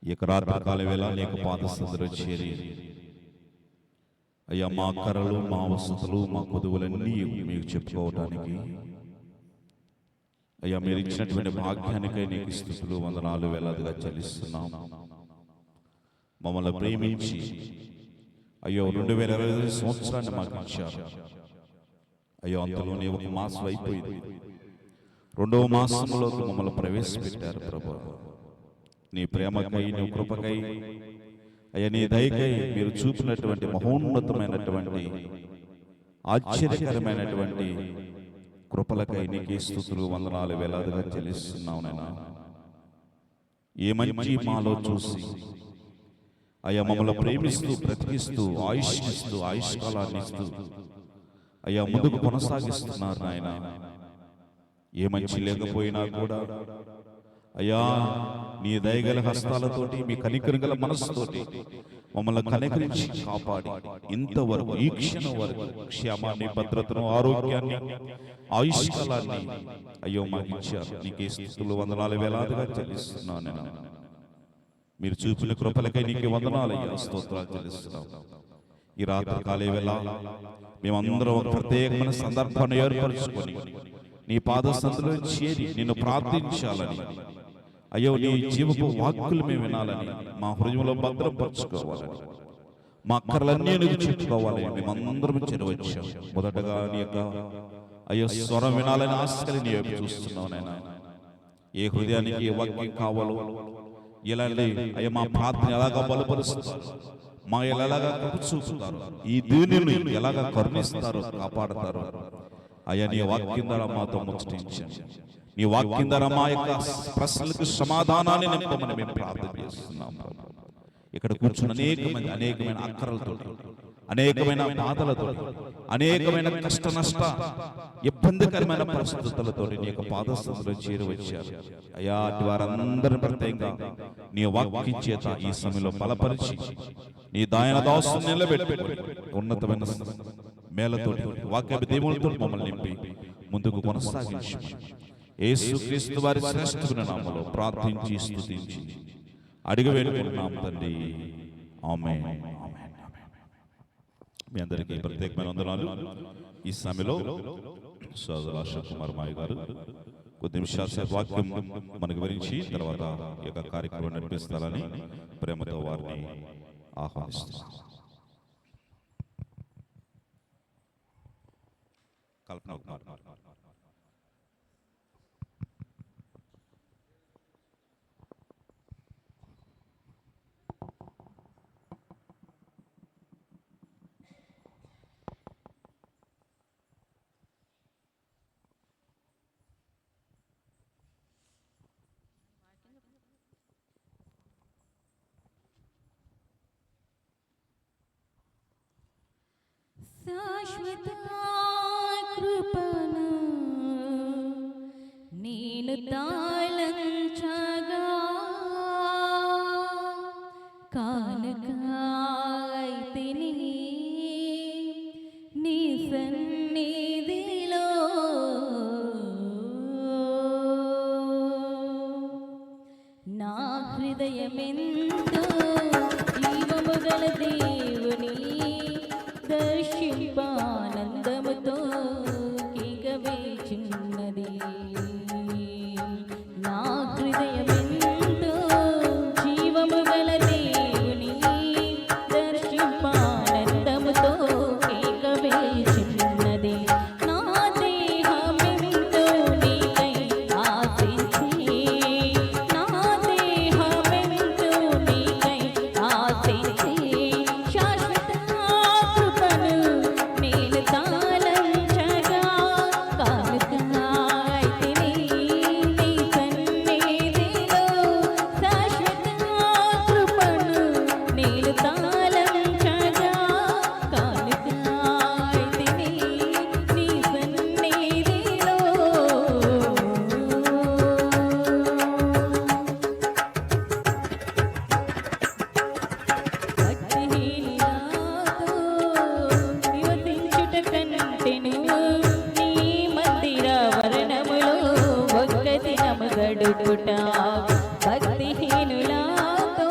ఈ యొక్క రాత్రికాల వేళ నీకు పాదసందులో చేరి అయ్యా మా కర్రలు, మా వసతులు, మా కొదువులన్నీ మీకు చెప్పుకోవటానికి అయ్యా మీరు ఇచ్చినటువంటి భాగ్యానికై నీకు స్తుతులు వందనాలు వేలాదిగా చెల్లిస్తున్నాం. మమ్మల్ని ప్రేమించి అయ్యో 2020 సంవత్సరాన్ని మాకు ఇచ్చారు. అయ్యో అంతలోనే ఒక మాసం అయిపోయింది. 2వ మాసంలోకి మమ్మల్ని ప్రవేశపెట్టారు ప్రభువా. నీ ప్రేమకై, నీ కృపకై, అయ్యా నీ దయకై మీరు చూపినటువంటి మహోన్నతమైనటువంటి ఆశ్చర్యకరమైనటువంటి కృపలకై నీకే స్తుతులు వందనాలు వేలాదిగా చెల్లిస్తున్నావు నాయనా. ఏ మంచి మాలో చూసి అయ్యా మమ్మల్ని ప్రేమిస్తూ, బ్రతికిస్తూ, ఆయుష్నిస్తూ, ఆయుష్కాలాన్ని ఇస్తూ అయ్యా ముందుకు కొనసాగిస్తున్నారు నాయన. ఏ మంచి లేకపోయినా కూడా అయ్యా నీ దయగల హస్తాలతోటి, మీ కనికరగల మనస్సుతోటి మమ్మల్ని కనికరించి కాపాడి ఇంతవరకు ఈ క్షణం వరకు క్షేమాన్ని, భద్రతను, ఆరోగ్యాన్ని, ఆయుష్కాలాన్ని అయ్యో మాకు ఇచ్చారు. నీకే స్తుతులు వందనాలు వేలాదిగా చెల్లిస్తున్నాను నేను. మీరు చూపిన కృపలకై నీకే వందనాలయ్యా, స్తోత్రాలు చెల్లిస్తున్నాం. ఈ రాత్రి కాలే వేళ మేమందరం ఒక ప్రత్యేకమైన సందర్భాన్ని ఏర్పరచుకొని నీ పాదసందులో చేరి నిన్ను ప్రార్థించాలని, అయ్యో నీ జీవపు వాక్కులు మేము వినాలని, మా హృదయంలో భద్రపరచుకోవాలని, మా అక్కర్లన్నీ నువ్వు చెప్పుకోవాలి. మేమందరం చేరవచ్చాం. మొదటగా నీ యొక్క అయ్యో స్వరం వినాలని ఆశకలి నీ వైపు చూస్తున్నావు నాయన. ఏ హృదయానికి ఏ వాక్యం కావాలో, ఎలాంటి అయ్యా మా ప్రార్థన ఎలాగా బలపరుస్తారు, మా ఎలాగా చూపుతారు, ఈ దీనిని ఎలాగా కరుణిస్తారు, కాపాడతారు అయ్యా నీ వాక్యం ద్వారా మాతో ముచ్చటించండి. నీ వాక్యం ద్వారా మా యొక్క ప్రశ్నలకు సమాధానాన్ని నింపమని మేము ప్రార్థన చేస్తున్నాం. ఇక్కడ కూర్చున్న అనేకమైన అక్కరలతో, అనేకమైన బాధలతో, అనేకమైన కష్ట నష్ట ఇబ్బందికరమైన పరిస్థితులతో నీ యొక్క పాదస్థులో చేరవచ్చారు అయ్యా. అటు వారందరిని ప్రత్యేకంగా నీ వాక్యం చేత ఈ సమయంలో బలపరిచి నీ దాయన దాసుని నిలబెట్టుకొని ఉన్నతమైన మేళతోటి, వాక్య దేవులతో మమ్మల్ని నింపి ముందుకు కొనసాగించి యేసుక్రీస్తు వారి శ్రేష్ఠమైన నామములో ప్రార్థించి స్తుతించి అడిగి వేడుకుంటున్నాం తండ్రి. ఆమేన్. మీ అందరికీ ప్రత్యేకమైన వందనాలు. ఈ సమయంలో సోదరు అశోక్ కుమార్ మాయ గారు కొద్ది నిమిషాల వాక్యం మనకు వివరించి తర్వాత ఈ యొక్క కార్యక్రమం నడిపిస్తారని ప్రేమతో వారిని ఆహ్వానిస్తున్నాం. కల్పన కుమార్. శాశ్వత కృపను నేను తాళంచగా కానుకైతిని నీ సన్నిధిలో. నా హృదయమెంతో జీవము గల దేవుని దర్శింపానందముతో కేకవేచున్నది. నా హృదయమెంతో జీవము గల దేవుని దర్శింపానందముతో కేకవేచున్నది. నా దేహమెంతో నీకై ఆశించి, నా దేహమెంతో నీకై ఆశించి శాశ్వత కృపను నేను తాళంచగా కానుకైతిని నీ సన్నిధిలో. శాశ్వత కృపను నేను తాళంచగా కానుకైతిని నీ సన్నిధిలో. భక్తిహీనులతో నివసించుట కంటెను నీ మందిర వర్ణములో ఒక్క దినము గడుపుట. భక్తిహీనులతో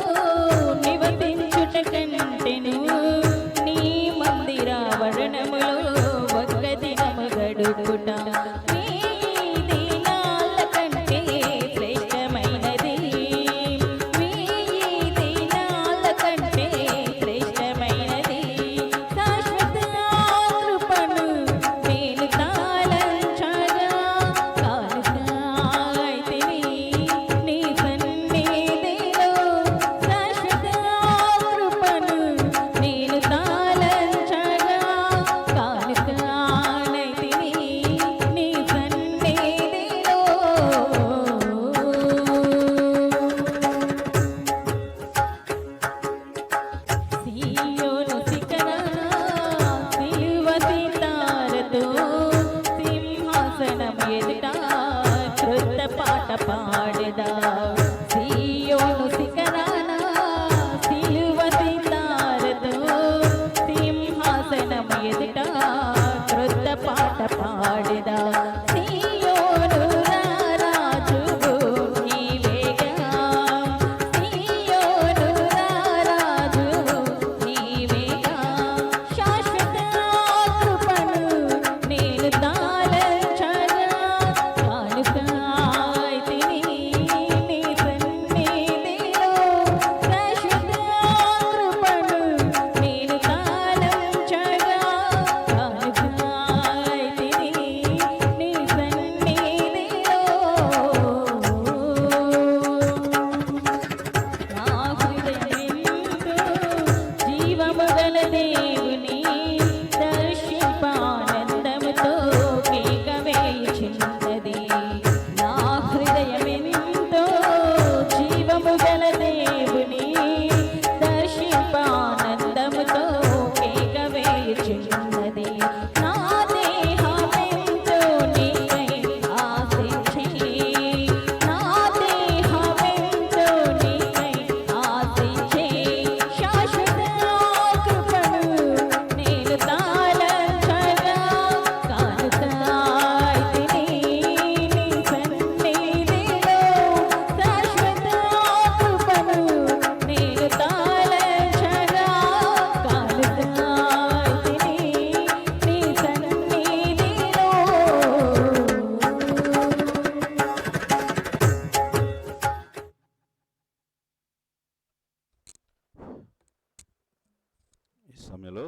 సమయంలో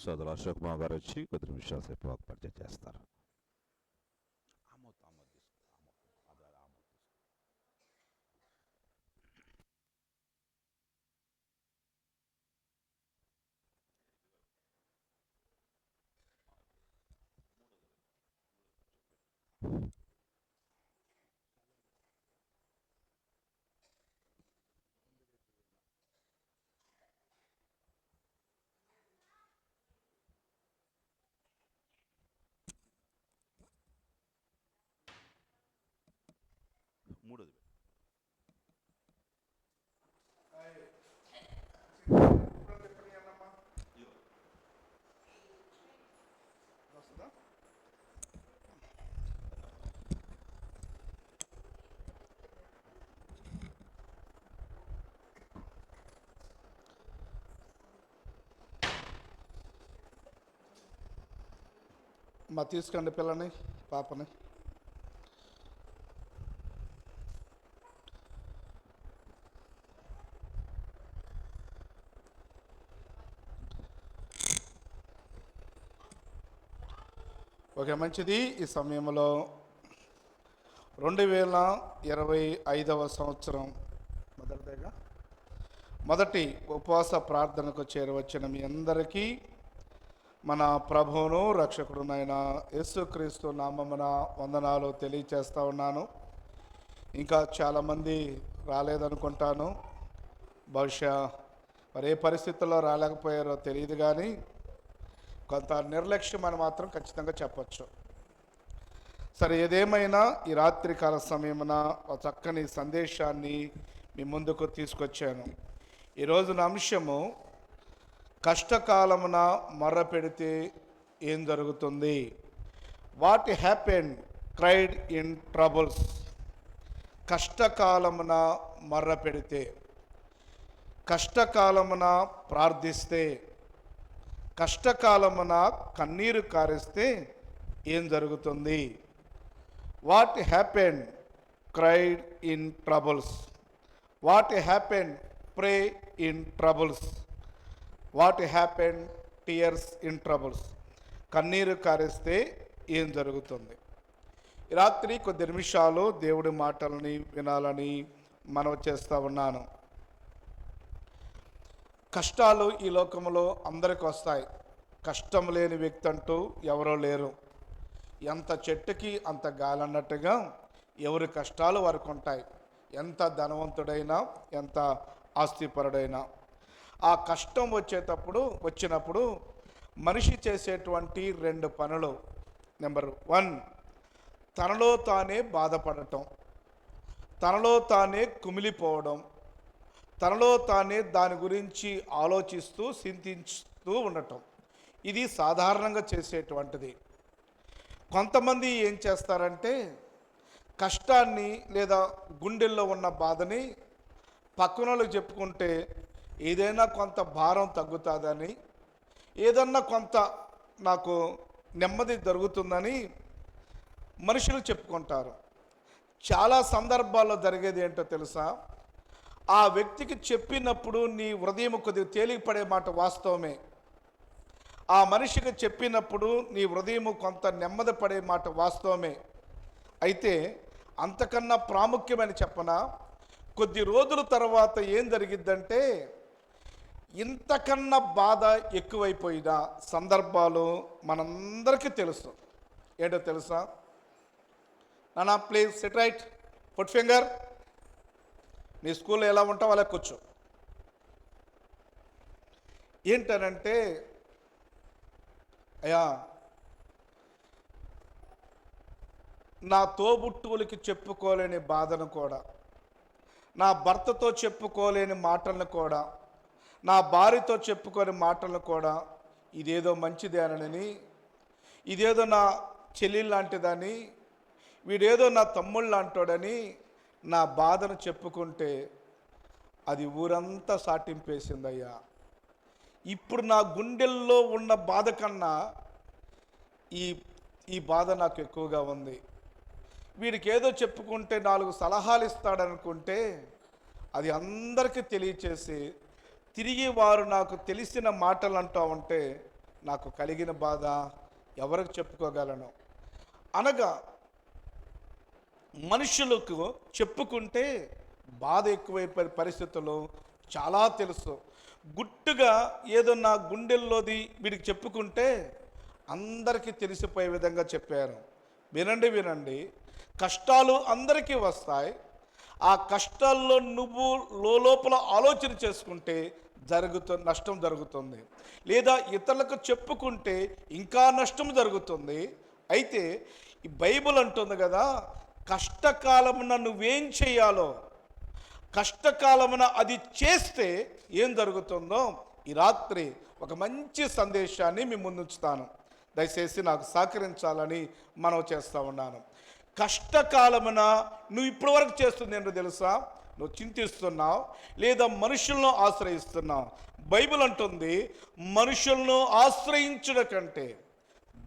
సోదరు అశోక్ కుమార్ గారు వచ్చి కొద్ది నిమిషాల సేపు వాక్పరిచయం చేస్తారు. మూడోది మా తీసుకండి పిల్లని పాపని. ఓకే, మంచిది. ఈ సమయంలో 2025 సంవత్సరం మొదటి ఉపవాస ప్రార్థనకు చేరవచ్చిన మీ అందరికీ మన ప్రభువును రక్షకుడునైన యేసుక్రీస్తు నామమున వందనాలు తెలియచేస్తూ ఉన్నాను. ఇంకా చాలామంది రాలేదనుకుంటాను. బహుశా మరి ఏ పరిస్థితుల్లో రాలేకపోయారో తెలియదు, కానీ కొంత నిర్లక్ష్యం అని మాత్రం ఖచ్చితంగా చెప్పచ్చు. సరే, ఏదేమైనా ఈ రాత్రికాల సమయమున ఒక చక్కని సందేశాన్ని మీ ముందుకు తీసుకొచ్చాను. ఈరోజు నా అంశము కష్టకాలమున మర్ర పెడితే ఏం జరుగుతుంది. What happen cried in troubles. కష్టకాలమున మర్ర పెడితే, కష్టకాలమున ప్రార్థిస్తే, కష్టకాలమున కన్నీరు కారిస్తే ఏం జరుగుతుంది. What happen cried in troubles. What happen pray in troubles. What happen tears in troubles. కన్నీరు కారిస్తే ఏం జరుగుతుంది. ఈ రాత్రి కొద్ది నిమిషాలు దేవుడి మాటలని వినాలని మనవి చేస్తూ ఉన్నాను. కష్టాలు ఈ లోకంలో అందరికి వస్తాయి. కష్టం లేని వ్యక్తి అంటూ ఎవరో లేరు. ఎంత చెట్టుకి అంత గాలి అన్నట్టుగా ఎవరి కష్టాలు వారికి ఉంటాయి. ఎంత ధనవంతుడైనా, ఎంత ఆస్తిపరుడైనా ఆ కష్టం వచ్చినప్పుడు మనిషి చేసేటువంటి 2 పనులు. నెంబర్ 1, తనలో తానే బాధపడటం, తనలో తానే కుమిలిపోవడం, తనలో తానే దాని గురించి ఆలోచిస్తూ చింతిస్తూ ఉండటం. ఇది సాధారణంగా చేసేటువంటిది. కొంతమంది ఏం చేస్తారంటే కష్టాన్ని లేదా గుండెల్లో ఉన్న బాధని పక్కనోళ్ళకి చెప్పుకుంటే ఏదైనా కొంత భారం తగ్గుతుందని, ఏదన్నా కొంత నాకు నెమ్మది జరుగుతుందని మనుషులు చెప్పుకుంటారు. చాలా సందర్భాల్లో జరిగేది ఏంటో తెలుసా? ఆ వ్యక్తికి చెప్పినప్పుడు నీ హృదయం కొద్దిగా తేలికపడే మాట వాస్తవమే. ఆ మనిషికి చెప్పినప్పుడు నీ హృదయం కొంత నెమ్మది పడే మాట వాస్తవమే. అయితే అంతకన్నా ప్రాముఖ్యమని చెప్పనా, కొద్ది రోజుల తర్వాత ఏం జరిగిద్దంటే ఇంతకన్నా బాధ ఎక్కువైపోయిన సందర్భాలు మనందరికీ తెలుసు. ఏంటో తెలుసా? నానా please SIT right, put finger. నీ స్కూల్లో ఎలా ఉంటావు అలా కూర్చో. ఏంటనంటే, అయ్యా నా తోబుట్టువులకి చెప్పుకోలేని బాధను కూడా, నా భర్తతో చెప్పుకోలేని మాటలను కూడా, నా భార్యతో చెప్పుకోని మాటలను కూడా, ఇదేదో మంచిదేనని, ఇదేదో నా చెల్లి లాంటిదని, వీడేదో నా తమ్ముళ్ళు లాంటోడని నా బాధను చెప్పుకుంటే అది ఊరంతా సాటింపేసిందయ్యా. ఇప్పుడు నా గుండెల్లో ఉన్న బాధ కన్నా ఈ బాధ నాకు ఎక్కువగా ఉంది. వీడికి ఏదో చెప్పుకుంటే 4 సలహాలు ఇస్తాడనుకుంటే అది అందరికీ తెలియచేసి తిరిగి వారు నాకు తెలిసిన మాటలు అంటూ ఉంటే నాకు కలిగిన బాధ ఎవరికి చెప్పుకోగలను. అనగా మనుషులకు చెప్పుకుంటే బాధ ఎక్కువైపోయే పరిస్థితులు చాలా తెలుసు. గుట్టుగా ఏదో నా గుండెల్లోది వీడికి చెప్పుకుంటే అందరికీ తెలిసిపోయే విధంగా చెప్పారు. వినండి, కష్టాలు అందరికీ వస్తాయి. ఆ కష్టాల్లో నువ్వు లోపల ఆలోచన చేసుకుంటే నష్టం జరుగుతుంది, లేదా ఇతరులకు చెప్పుకుంటే ఇంకా నష్టం జరుగుతుంది. అయితే ఈ బైబిల్ అంటుంది కదా, కష్టకాలమున నువ్వేం చేయాలో, కష్టకాలమున అది చేస్తే ఏం జరుగుతుందో ఈ రాత్రి ఒక మంచి సందేశాన్ని మీ ముందుంచుతాను. దయచేసి నాకు సహకరించాలని మనవి చేస్తూ ఉన్నాను. కష్టకాలమున నువ్వు ఇప్పటి వరకు చేస్తుంది ఏంటో తెలుసా? నువ్వు చింతిస్తున్నావు, లేదా మనుషులను ఆశ్రయిస్తున్నావు. బైబిల్ అంటుంది, మనుషులను ఆశ్రయించడం కంటే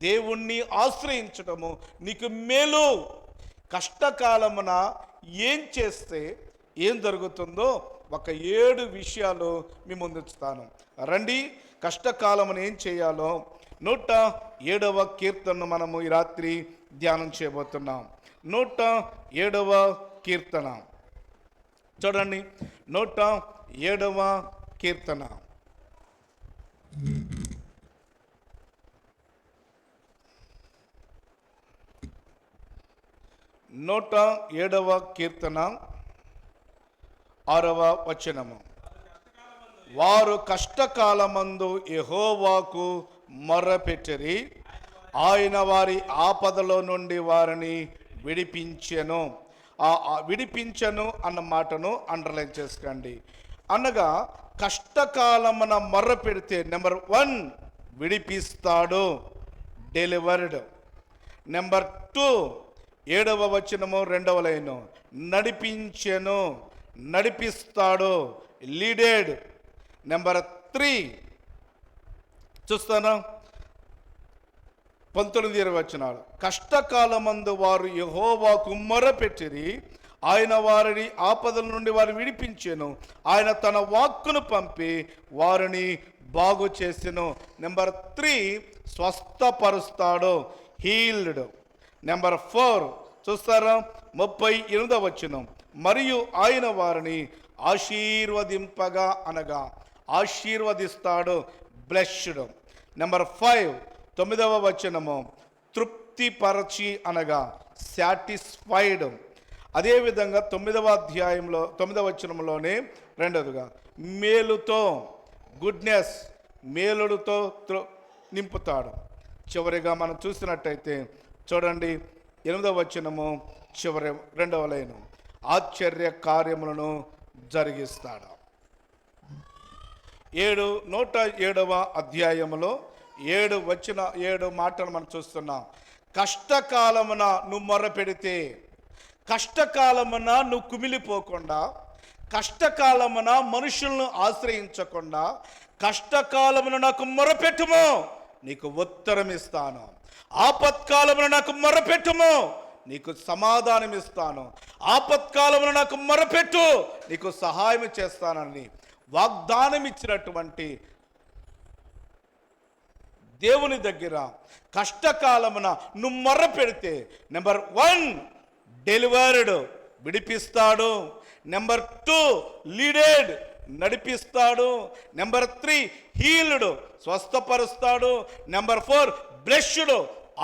దేవుణ్ణి ఆశ్రయించడము నీకు మేలు. కష్టకాలమున ఏం చేస్తే ఏం జరుగుతుందో ఒక 7 విషయాలు మీ ముందుంచుతాను. రండి, కష్టకాలమున ఏం చేయాలో 107వ కీర్తనను మనము ఈ రాత్రి ధ్యానం చేయబోతున్నాం. 107వ కీర్తన చూడండి. 107వ కీర్తన 107వ కీర్తన 6వ వచనము. వారు కష్టకాలమందు యెహోవాకు మొర్రపెట్టిరి, ఆయన వారి ఆపదలో నుండి వారిని విడిపించెను. విడిపించను అన్న మాటను అండర్లైన్ చేసుకోండి. అనగా కష్టకాలమున మొర్ర పెడితే నెంబర్ 1 విడిపిస్తాడు, డెలివర్డ్. నెంబర్ 2 7వ వచనము 2వ లైను, నడిపించెను, నడిపిస్తాడు, లీడెడ్. నెంబర్ 3 చూస్తాను 19 వచనాలు. కష్టకాలమందు వారు యెహోవాకు మొర్రపెట్టిరి, ఆయన వారిని ఆపదల నుండి వారిని విడిపించెను, ఆయన తన వాక్కును పంపి వారిని బాగు చేసెను. Number 3 స్వస్థపరుస్తాడు, healed. నెంబర్ 4 చూస్తారా 38వ వచనం, మరియు ఆయన వారిని ఆశీర్వదింపగా అనగా ఆశీర్వదిస్తాడు, బ్లెస్డ్. నెంబర్ 5 9వ వచనము, తృప్తిపరచి అనగా సాటిస్ఫైడ్. అదేవిధంగా 9వ అధ్యాయంలో 9వ వచనంలోనే 2వదిగా మేలుతో, గుడ్నెస్, మేలుడుతో నింపుతాడు. చివరిగా మనం చూసినట్టయితే చూడండి 8వ వచనము చివరి 2వ లైను, ఆశ్చర్య కార్యములను జరిగిస్తాడు. 107వ అధ్యాయములో 7 మాటలు మనం చూస్తున్నాం. కష్టకాలమున నువ్వు మొర్ర పెడితే, కష్టకాలమున నువ్వు కుమిలిపోకుండా, కష్టకాలమున మనుషులను ఆశ్రయించకుండా, కష్టకాలమున నాకు మొరపెట్టుము, నీకు ఉత్తరం ఇస్తాను. ఆపత్కాలమున నాకు మొరపెట్టుము, నీకు సమాధానం ఇస్తాను. ఆపత్కాలమున నాకు మొరపెట్టు, నీకు సహాయం చేస్తానని వాగ్దానం ఇచ్చినటువంటి దేవుని దగ్గర కష్టకాలమున నువ్వు మొర్ర పెడితే నెంబర్ 1 డెలివర్డ్, విడిపిస్తాడు. నెంబర్ 2 లీడెడ్, నడిపిస్తాడు. నెంబర్ 3 హీల్డ్, స్వస్థపరుస్తాడు. నెంబర్ 4 బ్లెస్డ్,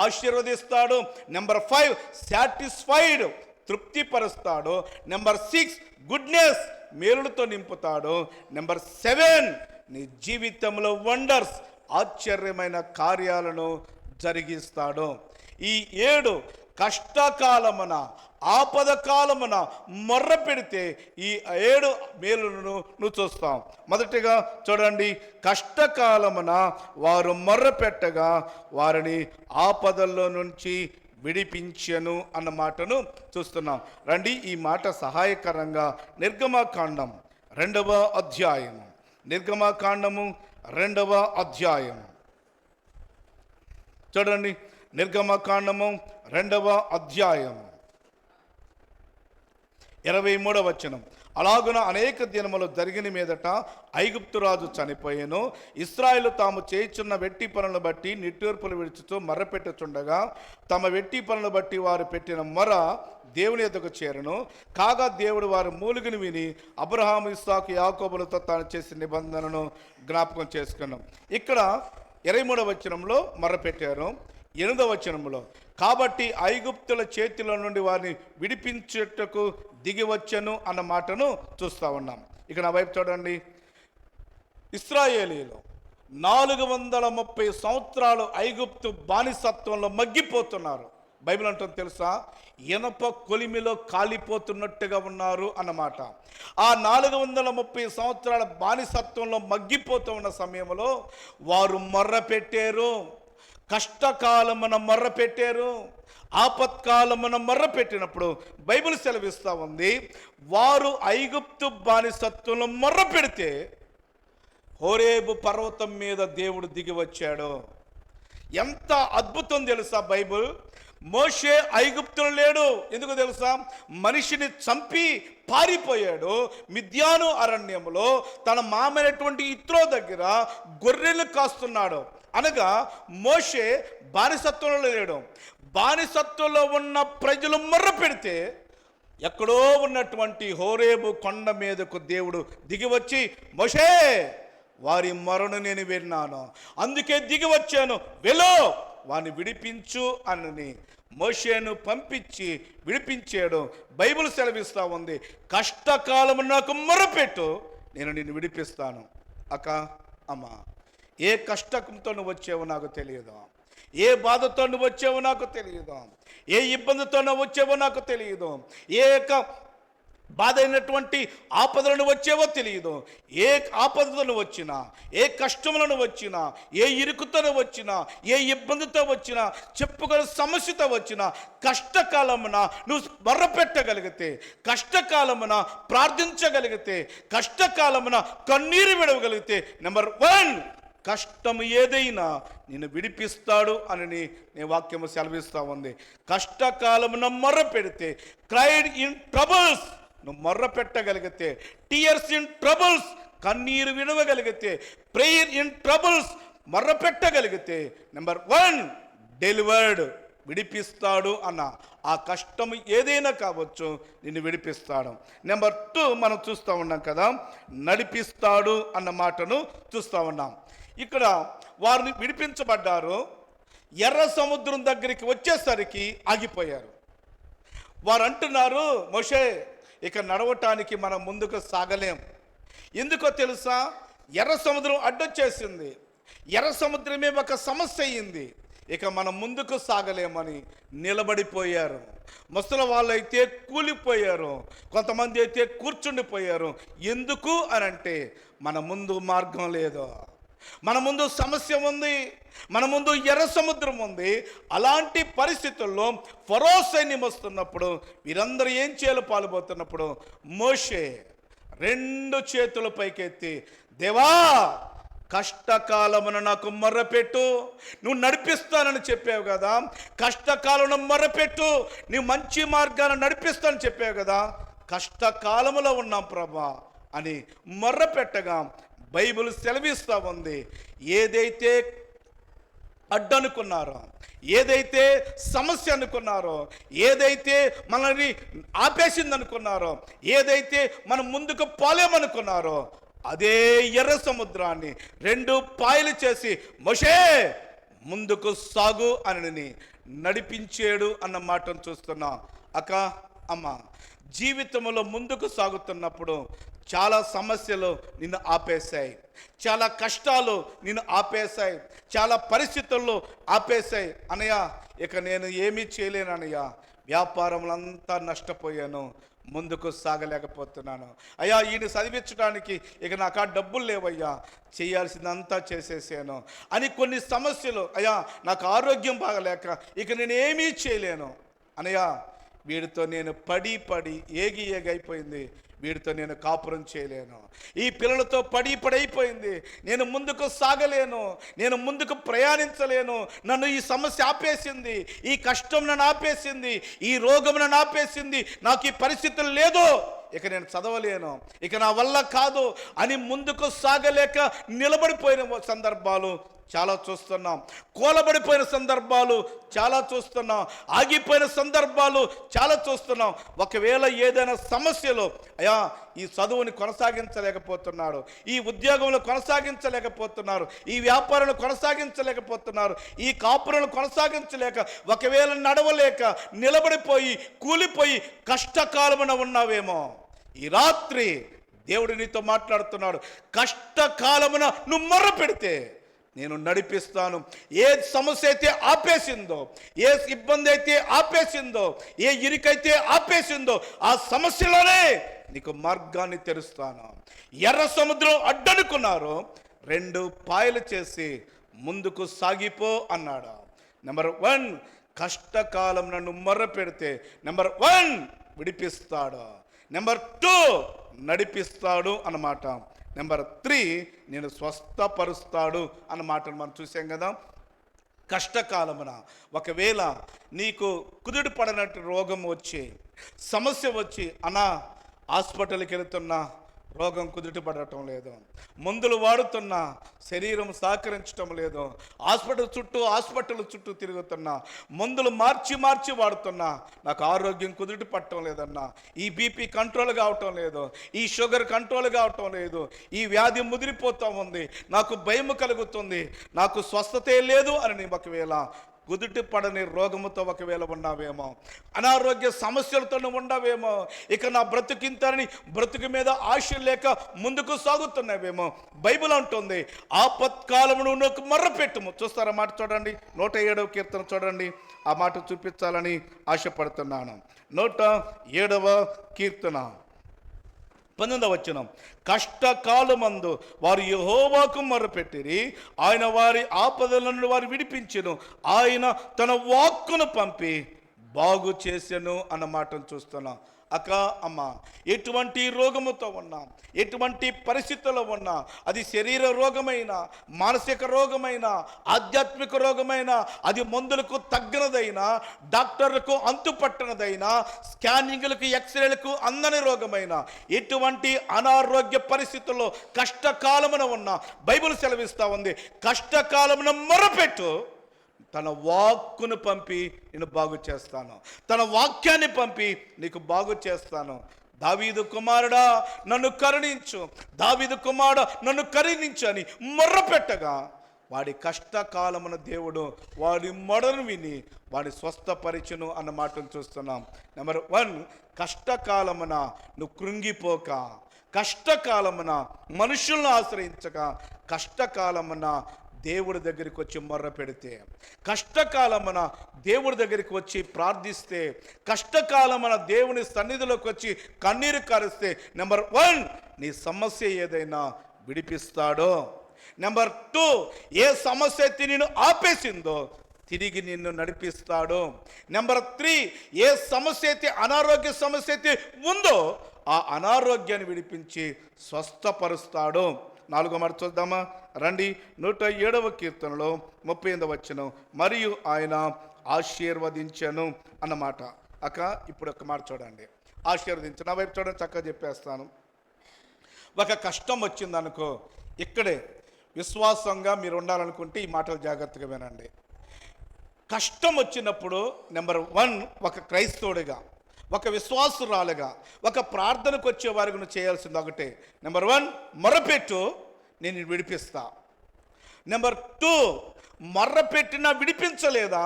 ఆశీర్వదిస్తాడు. నెంబర్ 5 సాటిస్ఫైడ్, తృప్తిపరుస్తాడు. నెంబర్ 6 గుడ్నెస్, మేలులతో నింపుతాడు. నెంబర్ 7 నీ జీవితంలో వండర్స్, ఆశ్చర్యమైన కార్యాలను జరిగిస్తాడు. ఈ 7 కష్టకాలమున, ఆపద కాలమున మొర్ర పెడితే ఈ 7 మేలులను నువ్వు చూస్తాం. మొదటిగా చూడండి, కష్టకాలమున వారు మొర్ర పెట్టగా వారిని ఆపదల్లో నుంచి విడిపించెను అన్న మాటను చూస్తున్నాం. రండి, ఈ మాట సహాయకరంగా నిర్గమకాండం 2వ అధ్యాయము, నిర్గమకాండము 2వ అధ్యాయం చూడండి. నిర్గమకాండము 2వ అధ్యాయం 23వ వచనం, అలాగున అనేక దినములు జరిగిన మీదట ఐగుప్తు రాజు చనిపోయెను. ఇశ్రాయేలు తాము చేయుచున్న వెట్టి పనులను బట్టి నిట్టూర్పులు విడుచుతూ మర్రపెట్టుచుండగా తమ వెట్టి పనులను బట్టి వారు పెట్టిన మొర దేవుని ఎదుగు చేరును. కాగా దేవుడు వారి మూలుగుని విని అబ్రహాము, ఇస్సాకు, యాకోబులతో తాను చేసిన నిబంధనను జ్ఞాపకం చేసుకున్నాం. ఇక్కడ 23వ వచనంలో మొర్రపెట్టారు. 8వ వచనంలో కాబట్టి ఐగుప్తుల చేతిలో నుండి వారిని విడిపించుటకు దిగి వచ్చెను అన్న మాటను చూస్తూ ఉన్నాం. ఇక నా వైపు చూడండి. ఇశ్రాయేలీలు 430 సంవత్సరాలు ఐగుప్తు బానిసత్వంలో మగ్గిపోతున్నారు. బైబిల్ అంటుంది తెలుసా, ఇనప కొలిమిలో కాలిపోతున్నట్టుగా ఉన్నారు అన్నమాట. ఆ 430 సంవత్సరాల బానిసత్వంలో మగ్గిపోతూ ఉన్న సమయంలో వారు మొర్ర పెట్టారు. కష్టకాలమున మొర్ర పెట్టారు. ఆపత్కాలమున మొర్ర పెట్టినప్పుడు బైబిల్ సెలవిస్తూ ఉంది, వారు ఐగుప్తు బానిసత్వంలో మొర్ర పెడితే హోరేబు పర్వతం మీద దేవుడు దిగి వచ్చాడు. ఎంత అద్భుతం తెలుసా బైబిల్. మోషే ఐగుప్తులో లేడు. ఎందుకు తెలుసా, మనిషిని చంపి పారిపోయాడు. మిద్యాను అరణ్యంలో తన మామైనటువంటి ఇత్రో దగ్గర గొర్రెలు కాస్తున్నాడు. అనగా మోషే బానిసత్వంలో లేడు. బానిసత్వంలో ఉన్న ప్రజలు మొర్ర పెడితే ఎక్కడో ఉన్నటువంటి హోరేబు కొండ మీదకు దేవుడు దిగి వచ్చి, మోషే వారి మొరను నేను విన్నాను, అందుకే దిగి వచ్చాను, వెళ్ళు వారిని విడిపించు అని మోషేను పంపించి విడిపించాడు. బైబిల్ సెలవిస్తూ ఉంది, కష్టకాలము నాకు మొరపెట్టు, నేను నిన్ను విడిపిస్తాను. అక్క, అమ్మ, ఏ కష్టంతో నువ్వు వచ్చావో నాకు తెలియదు, ఏ బాధతో నువ్వు వచ్చావో నాకు తెలియదు, ఏ ఇబ్బందితో నువ్వు వచ్చావో నాకు తెలియదు, ఏ బాధ అయినటువంటి ఆపదలను వచ్చేవో తెలియదు. ఏ ఆపదలను వచ్చినా, ఏ కష్టములను వచ్చినా, ఏ ఇరుకుతో వచ్చినా, ఏ ఇబ్బందితో వచ్చినా, చెప్పుకునే సమస్యతో వచ్చినా, కష్టకాలమున నువ్వు మొర్రపెట్టగలిగితే, కష్టకాలమున ప్రార్థించగలిగితే, కష్టకాలమున కన్నీరు విడవగలిగితే, నెంబర్ 1 కష్టము ఏదైనా నిన్ను విడిపిస్తాడు అని నీ వాక్యము సెలవిస్తూ ఉంది. కష్టకాలమున మొర్ర పెడితే, క్రైడ్ ఇన్ ట్రబుల్స్, నువ్వు మొర్ర పెట్టగలిగితే, టీయర్స్ ఇన్ ట్రబుల్స్, కన్నీరు విడవగలిగితే, ప్రేయర్ ఇన్ ట్రబుల్స్, మొర్ర పెట్టగలిగితే, నెంబర్ 1 డెలివర్డ్, విడిపిస్తాడు అన్న. ఆ కష్టం ఏదైనా కావచ్చు, నిన్ను విడిపిస్తాడు. నెంబర్ 2 మనం చూస్తూ ఉన్నాం కదా, నడిపిస్తాడు అన్న మాటను చూస్తూ ఉన్నాం. ఇక్కడ వారిని విడిపించబడ్డారు. ఎర్ర సముద్రం దగ్గరికి వచ్చేసరికి ఆగిపోయారు. వారు అంటున్నారు, మోషే ఇక నడవటానికి మనం ముందుకు సాగలేం. ఎందుకో తెలుసా, ఎర్ర సముద్రం అడ్డొచ్చేసింది. ఎర్ర సముద్రమే ఒక సమస్య అయ్యింది. ఇక మనం ముందుకు సాగలేమని నిలబడిపోయారు. ముసలి వాళ్ళు అయితే కూలిపోయారు, కొంతమంది అయితే కూర్చుండిపోయారు. ఎందుకు అనంటే మన ముందు మార్గం లేదు, మన ముందు సమస్య ఉంది, మన ముందు ఎర్ర సముద్రం ఉంది. అలాంటి పరిస్థితుల్లో ఫరో సైన్యం వస్తున్నప్పుడు, వీరందరూ ఏం చేయాలో పాల్పోతున్నప్పుడు మోషే 2 చేతుల పైకెత్తి, దేవా కష్టకాలమున నాకు మొర్రపెట్టు, నువ్వు నడిపిస్తానని చెప్పావు కదా, కష్టకాలంలో మొర్రపెట్టు, నువ్వు మంచి మార్గాన్ని నడిపిస్తానని చెప్పావు కదా, కష్టకాలములో ఉన్నాం ప్రభా అని మొర్రపెట్టగా బైబిల్ సెలవిస్తూ ఉంది, ఏదైతే అడ్డనుకున్నారో, ఏదైతే సమస్య అనుకున్నారో, ఏదైతే మనల్ని ఆపేసింది అనుకున్నారో, ఏదైతే మనం ముందుకు పోలేమనుకున్నారో, అదే ఎర్ర సముద్రాన్ని 2 పాయలు చేసి మోషే ముందుకు సాగు అని నడిపించాడు అన్న మాటను చూస్తున్నా. అక్క, అమ్మ, జీవితంలో ముందుకు సాగుతున్నప్పుడు చాలా సమస్యలు నిన్ను ఆపేశాయి, చాలా కష్టాలు నిన్ను ఆపేశాయి, చాలా పరిస్థితుల్లో ఆపేశాయి. అనయ్య ఇక నేను ఏమీ చేయలేను అన్నయ్య, వ్యాపారంలో అంతా నష్టపోయాను, ముందుకు సాగలేకపోతున్నాను అయ్యా, ఈయన చదివించడానికి ఇక నాకు ఆ డబ్బులు లేవయ్యా, చేయాల్సిందంతా చేసేసాను అని కొన్ని సమస్యలు, అయ్యా నాకు ఆరోగ్యం బాగలేక ఇక నేను ఏమీ చేయలేను అనయ్య, వీడితో నేను పడి ఏగి అయిపోయింది, వీడితో నేను కాపురం చేయలేను, ఈ పిల్లలతో పడైపోయింది, నేను ముందుకు సాగలేను, నేను ముందుకు ప్రయాణించలేను, నన్ను ఈ సమస్య ఆపేసింది, ఈ కష్టం నన్ను ఆపేసింది, ఈ రోగం నన్ను ఆపేసింది, నాకు ఈ పరిస్థితులు లేదు, ఇక నేను చదవలేను, ఇక నా వల్ల కాదు అని ముందుకు సాగలేక నిలబడిపోయిన సందర్భాలు చాలా చూస్తున్నాం, కూలబడిపోయిన సందర్భాలు చాలా చూస్తున్నాం, ఆగిపోయిన సందర్భాలు చాలా చూస్తున్నాం. ఒకవేళ ఏదైనా సమస్యలో అయ్యా ఈ చదువుని కొనసాగించలేకపోతున్నాడు, ఈ ఉద్యోగంలో కొనసాగించలేకపోతున్నారు, ఈ వ్యాపారాలు కొనసాగించలేకపోతున్నారు, ఈ కాపురాలు కొనసాగించలేక, ఒకవేళ నడవలేక నిలబడిపోయి కూలిపోయి కష్టకాలమున ఉన్నావేమో, ఈ రాత్రి దేవుడు నీతో మాట్లాడుతున్నాడు. కష్టకాలమున నువ్వు మొర్ర పెడితే నేను నడిపిస్తాను. ఏ సమస్య అయితే ఆపేసిందో, ఏ ఇబ్బంది అయితే ఆపేసిందో, ఏ ఇరుకైతే ఆపేసిందో, ఆ సమస్యలోనే నీకు మార్గాన్ని తెరుస్తాను. ఎర్ర సముద్రం అడ్డనుకున్నారు, 2 పాయలు చేసి ముందుకు సాగిపో అన్నాడు. నెంబర్ 1, కష్టకాలం నన్ను మొర్ర పెడితే నెంబర్ 1 విడిపిస్తాడు, నెంబర్ 2 నడిపిస్తాడు అన్నమాట, నెంబర్ 3 నేను స్వస్థపరుస్తాడు అన్న మాటను మనం చూసాం కదా. కష్టకాలమున ఒకవేళ నీకు కుదుట పడినట్టు రోగం వచ్చి, సమస్య వచ్చి, అన్నా హాస్పిటల్కి వెళుతున్నా రోగం కుదుట పడటం లేదు, మందులు వాడుతున్నా శరీరం సహకరించటం లేదు, హాస్పిటల్ చుట్టూ తిరుగుతున్నా, మందులు మార్చి వాడుతున్నా నాకు ఆరోగ్యం కుదుట పట్టడం లేదన్నా, ఈ బీపీ కంట్రోల్ కావటం లేదు, ఈ షుగర్ కంట్రోల్ కావటం లేదు, ఈ వ్యాధి ముదిరిపోతూ ఉంది, నాకు భయం కలుగుతుంది, నాకు స్వస్థతే లేదు అని ఒకవేళ కుదుటి పడని రోగముతో ఒకవేళ ఉన్నావేమో, అనారోగ్య సమస్యలతో ఉండవేమో, ఇక నా బ్రతుకింతని బ్రతుకు మీద ఆశ లేక ముందుకు సాగుతున్నావేమో, బైబిల్ అంటుంది ఆపత్కాలమును నాకు మొర్రపెట్టుము. చూస్తారా మాట చూడండి, 107వ కీర్తన చూడండి, ఆ మాట చూపించాలని ఆశపడుతున్నాను. 107వ కీర్తన 19వ వచనం, కష్టకాలమందు వారు యెహోవాకు మొర్రపెట్టిరి, ఆయన వారి ఆపదల నుండి వారు విడిపించెను, ఆయన తన వాక్కును పంపి బాగు చేసెను అన్న మాటను చూస్తున్నాం. అక్క అమ్మ, ఎటువంటి రోగముతో ఉన్నా, ఎటువంటి పరిస్థితుల్లో ఉన్నా, అది శరీర రోగమైన, మానసిక రోగమైన, ఆధ్యాత్మిక రోగమైన, అది మందులకు తగ్గినదైనా, డాక్టర్లకు అంతుపట్టనదైనా, స్కానింగ్లకు ఎక్స్రేలకు అందని రోగమైన, ఎటువంటి అనారోగ్య పరిస్థితుల్లో కష్టకాలమున ఉన్న బైబిల్ సెలవిస్తూ ఉంది, కష్టకాలమున మొరపెట్టు, తన వాక్కును పంపి నేను బాగు చేస్తాను, తన వాక్యాన్ని పంపి నీకు బాగు చేస్తాను. దావీదు కుమారుడా నన్ను కరుణించు, దావీదు కుమారుడా నన్ను కరుణించు అని మొర్రపెట్టగా వాడి కష్టకాలమున దేవుడు వాడి మొడను విని వాడి స్వస్థపరిచును అన్న మాటను చూస్తున్నాం. నెంబర్ 1, కష్టకాలమున నువ్వు కృంగిపోక, కష్టకాలమున మనుషులను ఆశ్రయించక, కష్టకాలమున దేవుడి దగ్గరికి వచ్చి మొర్ర పెడితే, కష్టకాలమున దేవుడి దగ్గరికి వచ్చి ప్రార్థిస్తే, కష్టకాలమున దేవుని సన్నిధిలోకి వచ్చి కన్నీరు కారిస్తే, నెంబర్ 1 నీ సమస్య ఏదైనా విడిపిస్తాడో, నెంబర్ 2 ఏ సమస్య అయితే నిన్ను ఆపేసిందో తిరిగి నిన్ను నడిపిస్తాడు, నెంబర్ 3 ఏ సమస్య అయితే అనారోగ్య సమస్య అయితే ఉందో ఆ అనారోగ్యాన్ని విడిపించి స్వస్థపరుస్తాడు. 4వ మాట చూద్దామా రండి. 107వ కీర్తనలో 38వ వచనం, మరియు ఆయన ఆశీర్వదించను అన్నమాట. అక్క ఇప్పుడు ఒక మాట చూడండి, ఆశీర్వదించు, నా వైపు చూడండి, చక్కగా చెప్పేస్తాను. ఒక కష్టం వచ్చిందనుకో, ఇక్కడే విశ్వాసంగా మీరు ఉండాలనుకుంటే ఈ మాటలు జాగ్రత్తగా వినండి. కష్టం వచ్చినప్పుడు నెంబర్ 1 ఒక క్రైస్తవుడిగా, ఒక విశ్వాసురాలుగా, ఒక ప్రార్థనకు వచ్చే వారికి నువ్వు చేయాల్సింది ఒకటే, నెంబర్ 1 మొర్రపెట్టు, నేను విడిపిస్తా. నెంబర్ 2 మొర్రపెట్టినా విడిపించలేదా,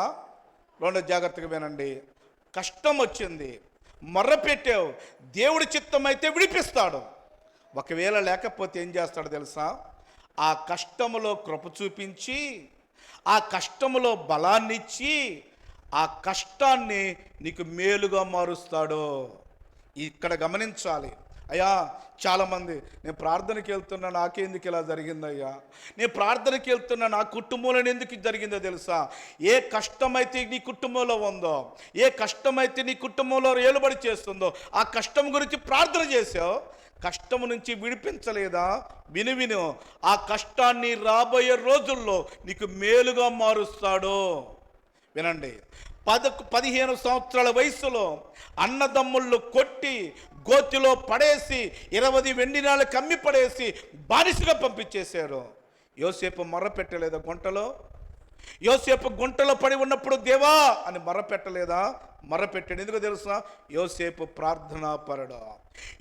2 జాగ్రత్తగా వినండి, కష్టం వచ్చింది, మొర్రపెట్టావు, దేవుడి చిత్తం అయితే విడిపిస్తాడు. ఒకవేళ లేకపోతే ఏం చేస్తాడు తెలుసా, ఆ కష్టములో కృప చూపించి, ఆ కష్టములో బలాన్నిచ్చి, ఆ కష్టాన్ని నీకు మేలుగా మారుస్తాడు. ఇక్కడ గమనించాలి, అయ్యా చాలామంది నేను ప్రార్థనకి వెళ్తున్నా, నాకెందుకు ఇలా జరిగిందయ్యా, నేను ప్రార్థనకి వెళ్తున్నా, నా కుటుంబంలో ఎందుకు జరిగిందో తెలుసా? ఏ కష్టమైతే నీ కుటుంబంలో ఉందో, ఏ కష్టమైతే నీ కుటుంబంలో ఏలుబడి చేస్తుందో, ఆ కష్టం గురించి ప్రార్థన చేసావు, కష్టం నుంచి విడిపించలేదా? విను, ఆ కష్టాన్ని రాబోయే రోజుల్లో నీకు మేలుగా మారుస్తాడు. వినండి, 15 సంవత్సరాల వయసులో అన్నదమ్ముళ్ళు కొట్టి గోతిలో పడేసి 20 వెండి నాళ్ళు కమ్మి పడేసి బానిసగా పంపించేశారు. యోసేపు మొర్ర పెట్టలేదా గుంటలో? యోసేపు గుంటలో పడి ఉన్నప్పుడు దేవా అని మొర్ర పెట్టలేదా? మొర్ర పెట్టాడు. ఎందుకు తెలుసా? యోసేపు ప్రార్థనాపరుడు.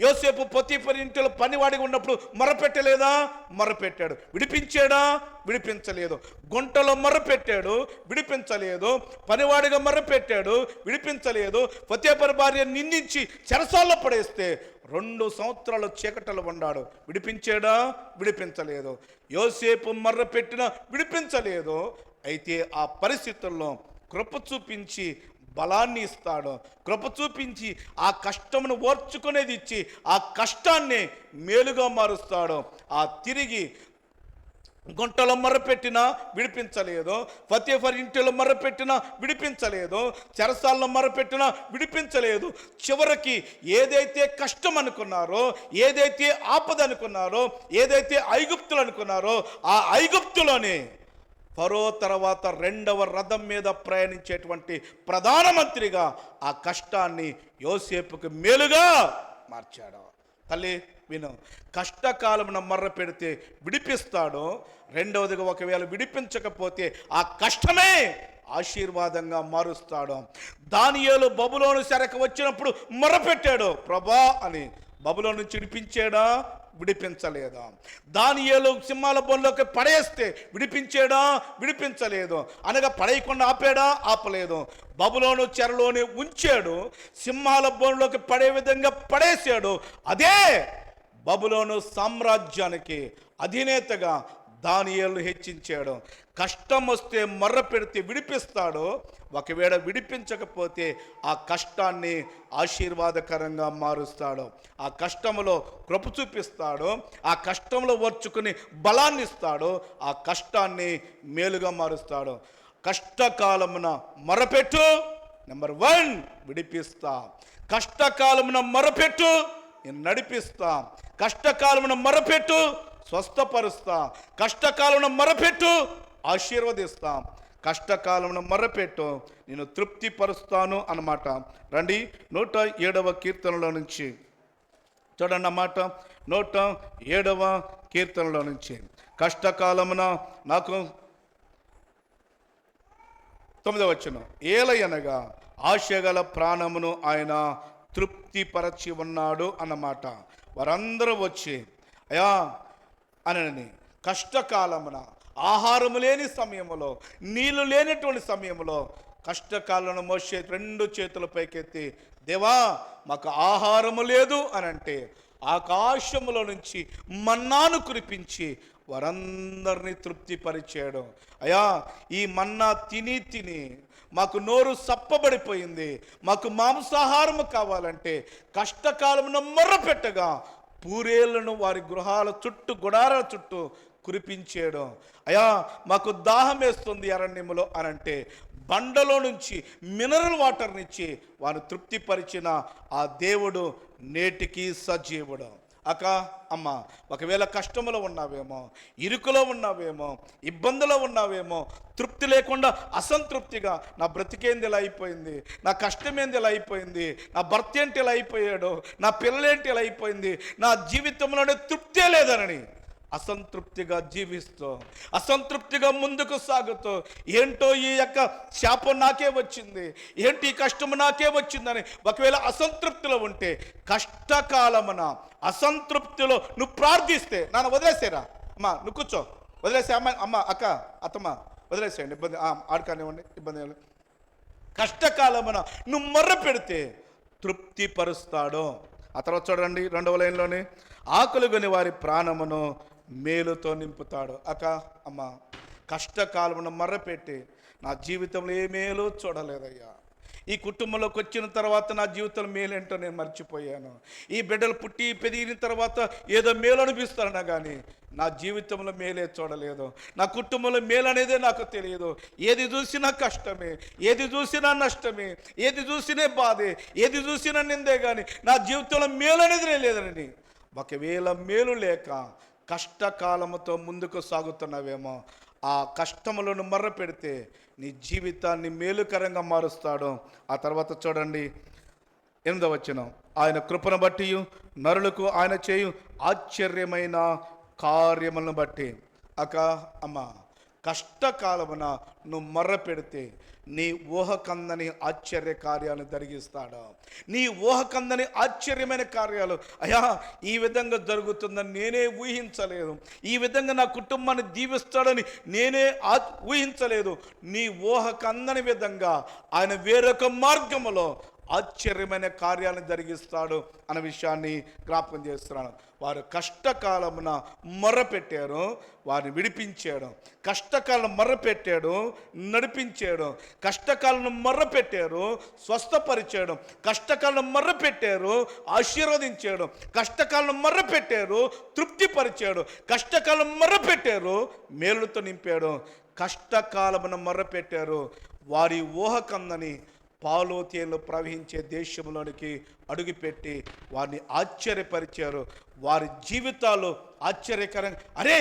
యోసేపు పొతీఫరు ఇంటిలో పనివాడిగా ఉన్నప్పుడు మొర్ర పెట్టలేదా? మొర్ర పెట్టాడు. విడిపించాడా? విడిపించలేదు. గుంటలో మొర్ర పెట్టాడు, విడిపించలేదు. పనివాడిగా మొర్ర పెట్టాడు, విడిపించలేదు. పొతీఫరు భార్య నిందించి చెరసాల్లో పడేస్తే 2 సంవత్సరాలు చీకటలు ఉన్నాడు. విడిపించాడా? విడిపించలేదు. యోసేపు మొర్ర పెట్టినా విడిపించలేదు. అయితే ఆ పరిస్థితుల్లో కృప చూపించి బలాన్ని ఇస్తాడు. కృప చూపించి ఆ కష్టమును ఓర్చుకునేది ఇచ్చి ఆ కష్టాన్ని మేలుగా మారుస్తాడు. ఆ తిరిగి గుంటలో మొర్రపెట్టినా విడిపించలేదు, పొతీఫరు ఇంటిలో మొర్రపెట్టినా విడిపించలేదు, చెరసాల్లో మొర్రపెట్టినా విడిపించలేదు. చివరికి ఏదైతే కష్టం అనుకున్నారో, ఏదైతే ఆపద అనుకున్నారో, ఏదైతే ఐగుప్తులు అనుకున్నారో, ఆ ఐగుప్తులోనే ఫరో తర్వాత 2వ రథం మీద ప్రయాణించేటువంటి ప్రధానమంత్రిగా ఆ కష్టాన్ని యోసేపుకు మేలుగా మార్చాడు. తల్లి విను, కష్టకాలమున మొర్ర పెడితే విడిపిస్తాడు. రెండవదిగా ఒకవేళ విడిపించకపోతే ఆ కష్టమే ఆశీర్వాదంగా మారుస్తాడు. దానియేలు బబులోను చెరకు వచ్చినప్పుడు మొర్ర పెట్టాడు, ప్రభా అని. బబులోను నుంచి విడిపించాడా? విడిపించలేదా? దానియేలు సింహాల బోన్లోకి పడేస్తే విడిపించాడా? విడిపించలేదు. అనగా పడేయకుండా ఆపాడా? ఆపలేదు. బబులోను చెరలోనే ఉంచాడు, సింహాల బోన్లోకి పడే విధంగా పడేశాడు. అదే బబులోను సామ్రాజ్యానికి అధినేతగా దానియేలు హెచ్చించాడు. కష్టం వస్తే మొర్ర పెడితే విడిపిస్తాడు. ఒకవేళ విడిపించకపోతే ఆ కష్టాన్ని ఆశీర్వాదకరంగా మారుస్తాడు. ఆ కష్టంలో కృప చూపిస్తాడు. ఆ కష్టంలో ఓర్చుకుని బలాన్ని ఇస్తాడు. ఆ కష్టాన్ని మేలుగా మారుస్తాడు. కష్టకాలమున మొరపెట్టు, నెంబర్ 1 విడిపిస్తా. కష్టకాలమున మొరపెట్టు, నేను నడిపిస్తా. కష్టకాలమున మొరపెట్టు, స్వస్థపరుస్తా. కష్టకాలమున మొరపెట్టు, ఆశీర్వదిస్తా. కష్టకాలమున మొరపెట్టు, నేను తృప్తిపరుస్తాను అన్నమాట. రండి 107వ కీర్తనలో నుంచి చూడండి అన్నమాట. 107వ కీర్తనలో నుంచి, కష్టకాలమున నాకు 9వ వచనం, ఏలయనగా ఆశగల ప్రాణమును ఆయన తృప్తిపరచి ఉన్నాడు అన్నమాట. వారందరూ వచ్చి అయా అనని, కష్టకాలమున ఆహారము లేని సమయంలో, నీళ్లు లేనటువంటి సమయంలో, కష్టకాలను మోసే 2 చేతుల పైకెత్తి, దేవా మాకు ఆహారము లేదు అని అంటే ఆకాశములో నుంచి మన్నాను కురిపించి వారందరినీ తృప్తిపరిచాడు. అయా ఈ మన్నా తిని తిని మాకు నోరు సప్పబడిపోయింది, మాకు మాంసాహారము కావాలంటే కష్టకాలమున మొర్ర పెట్టగా పూరేళ్లను వారి గృహాల చుట్టూ, గుడారాల చుట్టూ కురిపించాడు. అయా మాకు దాహం వేస్తుంది అరణ్యములో అనంటే బండలో నుంచి మినరల్ వాటర్నిచ్చి వారు తృప్తిపరిచిన ఆ దేవుడు నేటికి సజీవుడు. అక్క అమ్మ, ఒకవేళ కష్టంలో ఉన్నావేమో, ఇరుకులో ఉన్నావేమో, ఇబ్బందులో ఉన్నావేమో, తృప్తి లేకుండా అసంతృప్తిగా నా బ్రతికేంది ఇలా అయిపోయింది, నా కష్టమేంది ఇలా అయిపోయింది, నా భర్త ఏంటి ఇలా అయిపోయాడు, నా పిల్లలేంటి ఇలా అయిపోయింది, నా జీవితంలోనే తృప్తే లేదనని అసంతృప్తిగా జీవిస్తూ, అసంతృప్తిగా ముందుకు సాగుతూ, ఏంటో ఈ యొక్క శాపం నాకే వచ్చింది, ఏంటి ఈ కష్టము నాకే వచ్చిందని ఒకవేళ అసంతృప్తిలో ఉంటే, కష్టకాలమున అసంతృప్తిలో నువ్వు ప్రార్థిస్తే, నాన్న వదిలేసేరా అమ్మా, నువ్వు కూర్చో, వదిలేసే అమ్మ, అమ్మ అక్క అత్తమ్మ వదిలేసేయండి, ఇబ్బంది ఆడుకానివ్వండి, ఇబ్బంది. కష్టకాలమున నువ్వు మొర్ర పెడితే తృప్తిపరుస్తాడు. ఆ తర్వాత చూడండి 2వ లైన్లోనే, ఆకలిగొని వారి ప్రాణమును మేలుతో నింపుతాడు. అక్క అమ్మ, కష్టకాలమున మొర్రపెట్టి నా జీవితంలో ఏ మేలు చూడలేదయ్యా, ఈ కుటుంబంలోకి వచ్చిన తర్వాత నా జీవితంలో మేలేంటో నేను మర్చిపోయాను. ఈ బిడ్డలు పుట్టి పెరిగిన తర్వాత ఏదో మేలు అనిపిస్తాను కానీ నా జీవితంలో మేలే చూడలేదు. నా కుటుంబంలో మేలు అనేదే నాకు తెలియదు. ఏది చూసినా కష్టమే, ఏది చూసినా నష్టమే, ఏది చూసినా బాధే, ఏది చూసినా నిందే కానీ నా జీవితంలో మేలు అనేది లేదని. ఒకవేళ మేలు లేక కష్టకాలముతో ముందుకు సాగుతున్నావేమో, ఆ కష్టములను మర్ర పెడితే నీ జీవితాన్ని మేలుకరంగా మారుస్తాడు. ఆ తర్వాత చూడండి 8వ వచనం, ఆయన కృపను బట్టి నరులకు ఆయన చేయు ఆశ్చర్యమైన కార్యములను బట్టి. అమ్మ, కష్టకాలమున నువ్వు మర్ర పెడితే నీ ఊహకందని ఆశ్చర్య కార్యాలను జరిగిస్తాడు. నీ ఊహకందని ఆశ్చర్యమైన కార్యాలు, అయ్యా ఈ విధంగా జరుగుతుందని నేనే ఊహించలేదు, ఈ విధంగా నా కుటుంబాన్ని దీవిస్తాడని నేనే ఊహించలేదు. నీ ఊహకందని విధంగా ఆయన వేరొక మార్గములో ఆశ్చర్యమైన కార్యాలను జరిగిస్తాడు అన్న విషయాన్ని జ్ఞాపకం చేస్తున్నాను. వారు కష్టకాలమున మొర్రపెట్టారు, వారిని విడిపించాడు. కష్టకాలం మొర్రపెట్టాడు, నడిపించాడు. కష్టకాలను మొర్రపెట్టారు, స్వస్థపరిచాడు. కష్టకాలం మొర్రపెట్టారు, ఆశీర్వదించాడు. కష్టకాలం మొర్రపెట్టారు, తృప్తిపరిచాడు. కష్టకాలం మొర్రపెట్టారు, మేలుతో నింపాడు. కష్టకాలమున మొర్రపెట్టారు, వారి ఊహకందని పాలు తేళ్లు ప్రవహించే దేశంలోనికి అడుగుపెట్టి వారిని ఆశ్చర్యపరిచారు. వారి జీవితాలు ఆశ్చర్యకరంగా, అరే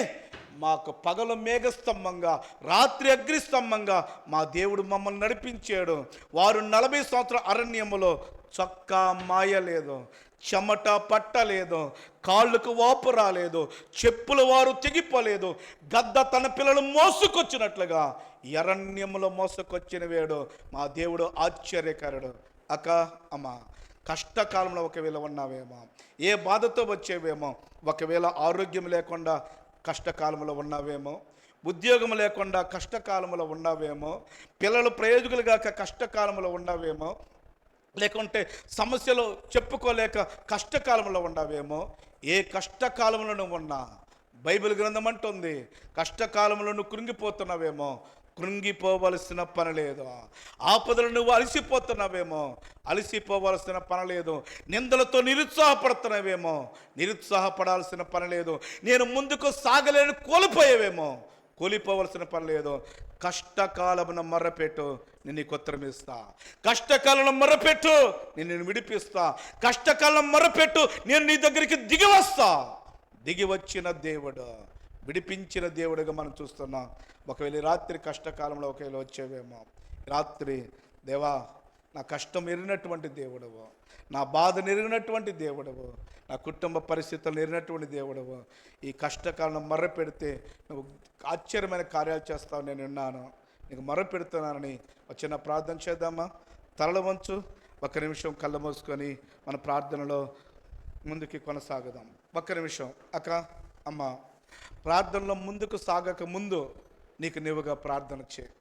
మాకు పగలు మేఘస్తంభంగా రాత్రి అగ్నిస్తంభంగా మా దేవుడు మమ్మల్ని నడిపించాడు. వారు 40 సంవత్సరాల అరణ్యములో చొక్కా మాయలేదు, చెమట పట్టలేదు, కాళ్ళకు వాపు రాలేదు, చెప్పులు వారు తెగిపోలేదు. గద్ద తన పిల్లలు మోసుకొచ్చినట్లుగా అరణ్యములో మోసుకొచ్చిన వేడు మా దేవుడు ఆశ్చర్యకరుడు. అమ్మ, కష్టకాలంలో ఒకవేళ ఉన్నావేమో, ఏ బాధతో వచ్చేవేమో, ఒకవేళ ఆరోగ్యం లేకుండా కష్టకాలంలో ఉన్నావేమో, ఉద్యోగం లేకుండా కష్టకాలంలో ఉన్నావేమో, పిల్లలు ప్రయోజకులు గాక కష్టకాలంలో ఉన్నావేమో, లేకుంటే సమస్యలు చెప్పుకోలేక కష్టకాలంలో ఉన్నావేమో. ఏ కష్టకాలంలో నువ్వు ఉన్నా బైబిల్ గ్రంథం అంటుంది, కష్టకాలంలో నువ్వు కృంగిపోతున్నావేమో, కృంగిపోవలసిన పని లేదు. ఆపదలు నువ్వు అలసిపోతున్నావేమో, అలసిపోవలసిన పని లేదు. నిందలతో నిరుత్సాహపడుతున్నావేమో, నిరుత్సాహపడాల్సిన పని లేదు. నేను ముందుకు సాగలేని కోల్పోయేవేమో, కూలిపోవలసిన పని లేదు. కష్టకాలమున మర్రపెట్టు, నేను నీకు ఉత్తరం ఇస్తా. కష్టకాలంలో మర్రపెట్టు, నేను విడిపిస్తా. కష్టకాలం మర్రపెట్టు, నేను నీ దగ్గరికి దిగి వస్తా. దిగి వచ్చిన దేవుడు, విడిపించిన దేవుడుగా మనం చూస్తున్నాం. ఒకవేళ రాత్రి కష్టకాలంలో ఒకవేళ వచ్చేవేమో, రాత్రి దేవా నా కష్టం ఎరిగినటువంటి దేవుడవు, నా బాధ ఎరిగినటువంటి దేవుడవు, నా కుటుంబ పరిస్థితులు ఎరిగినటువంటి దేవుడవు. ఈ కష్టకాలం మర్ర పెడితే నువ్వు ఆశ్చర్యమైన కార్యాలు చేస్తావు నేను విన్నాను, నీకు మర్ర పెడుతున్నానని వచ్చిన ప్రార్థన చేద్దామా? తలలు వంచు, 1 నిమిషం కళ్ళు మూసుకొని మన ప్రార్థనలో ముందుకి కొనసాగుదాం. 1 నిమిషం. అమ్మ, ప్రార్థనలో ముందుకు సాగక ముందు నీకు నీవుగా ప్రార్థన చేయి.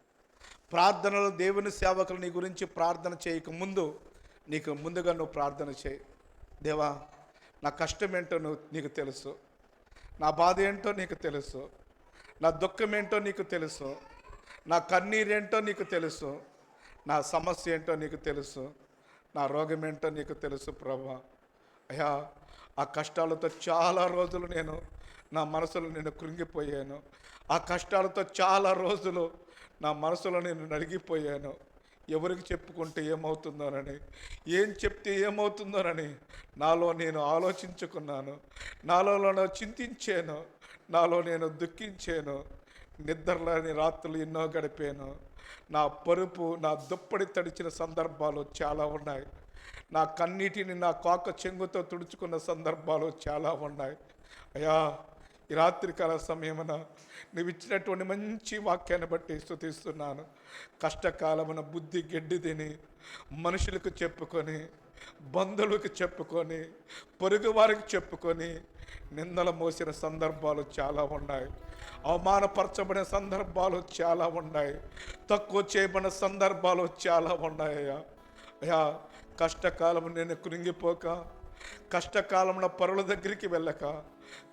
ప్రార్థనలో దేవుని సేవకులు నీ గురించి ప్రార్థన చేయక ముందు నీకు ముందుగా నువ్వు ప్రార్థన చేయి. దేవా నా కష్టం ఏంటో నీకు తెలుసు, నా బాధ ఏంటో నీకు తెలుసు, నా దుఃఖం ఏంటో నీకు తెలుసు, నా కన్నీరేంటో నీకు తెలుసు, నా సమస్య ఏంటో నీకు తెలుసు, నా రోగం ఏంటో నీకు తెలుసు ప్రభా. అయ్యా ఆ కష్టాలతో చాలా రోజులు నా మనసులో నేను కృంగిపోయాను. ఆ కష్టాలతో చాలా రోజులు నా మనసులో నేను నలిగిపోయాను. ఎవరికి చెప్పుకుంటే ఏమవుతుందోనని, ఏం చెప్తే ఏమవుతుందోనని నాలో నేను ఆలోచించుకున్నాను, నాలో చింతించాను, నాలో నేను దుఃఖించాను. నిద్రలేని రాత్రులు ఎన్నో గడిపాను. నా పరుపు, నా దుప్పటి తడిచిన సందర్భాలు చాలా ఉన్నాయి. నా కన్నీటిని నా కాక చెంగుతో తుడుచుకున్న సందర్భాలు చాలా ఉన్నాయి. అయ్యా ఈ రాత్రికాల సమయమున నువ్వు ఇచ్చినటువంటి మంచి వాక్యాన్ని బట్టి స్తుతిస్తున్నాను. కష్టకాలమున బుద్ధి గడ్డి తిని మనుషులకు చెప్పుకొని, బంధువులకు చెప్పుకొని, పొరుగు వారికి చెప్పుకొని నిందలు మోసిన సందర్భాలు చాలా ఉన్నాయి. అవమానపరచబడిన సందర్భాలు చాలా ఉన్నాయి. తక్కువ చేయబడిన సందర్భాలు చాలా ఉన్నాయి. అయ్యా కష్టకాలము నేను కృంగిపోక, కష్టకాలంలో పరుల దగ్గరికి వెళ్ళక,